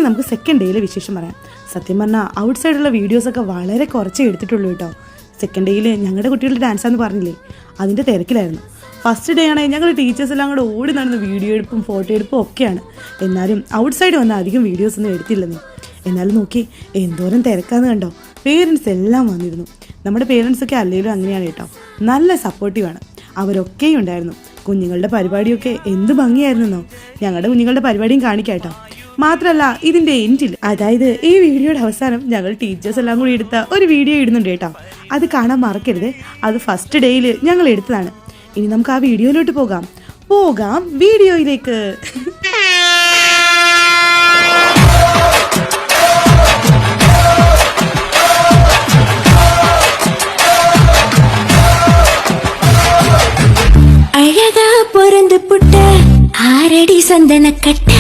നമുക്ക് സെക്കൻഡ് ഡേയിലെ വിശേഷം പറയാം. സത്യം പറഞ്ഞാൽ ഔട്ട് സൈഡുള്ള വീഡിയോസൊക്കെ വളരെ കുറച്ചേ എടുത്തിട്ടുള്ളൂ കേട്ടോ. സെക്കൻഡ് ഡേയിൽ ഞങ്ങളുടെ കുട്ടികളുടെ ഡാൻസാന്ന് പറഞ്ഞില്ലേ, അതിൻ്റെ തിരക്കിലായിരുന്നു. ഫസ്റ്റ് ഡേ ആണെങ്കിൽ ഞങ്ങൾ ടീച്ചേഴ്സ് എല്ലാം കൂടെ ഓടി നടന്ന് വീഡിയോ എടുപ്പും ഫോട്ടോ എടുപ്പും ഒക്കെയാണ്. എന്നാലും ഔട്ട് സൈഡ് വന്ന അധികം വീഡിയോസൊന്നും എടുത്തില്ലെന്ന്. എന്നാലും നോക്കി എന്തോരം തിരക്കാന്ന് കണ്ടോ. പേരൻസ് എല്ലാം വന്നിരുന്നു. നമ്മുടെ പേരൻസൊക്കെ അല്ലെങ്കിലും അങ്ങനെയാണ് കേട്ടോ, നല്ല സപ്പോർട്ടീവാണ്. അവരൊക്കെയും ഉണ്ടായിരുന്നു. കുഞ്ഞുങ്ങളുടെ പരിപാടിയൊക്കെ എന്ത് ഭംഗിയായിരുന്നോ. ഞങ്ങളുടെ കുഞ്ഞുങ്ങളുടെ പരിപാടിയും കാണിക്കാം കേട്ടോ. മാത്രമല്ല ഇതിൻ്റെ എൻഡിൽ, അതായത് ഈ വീഡിയോയുടെ അവസാനം ഞങ്ങൾ ടീച്ചേഴ്സ് എല്ലാം കൂടി എടുത്ത ഒരു വീഡിയോ ഇടുന്നുണ്ട് കേട്ടോ. അത് കാണാൻ മറക്കരുത്. അത് ഫസ്റ്റ് ഡേയിൽ ഞങ്ങൾ എടുത്തതാണ്. ഇനി നമുക്ക് ആ വീഡിയോയിലോട്ട് പോകാം വീഡിയോയിലേക്ക്. அழகா பொறந்து புட்ட ஆரடி சந்தன கட்ட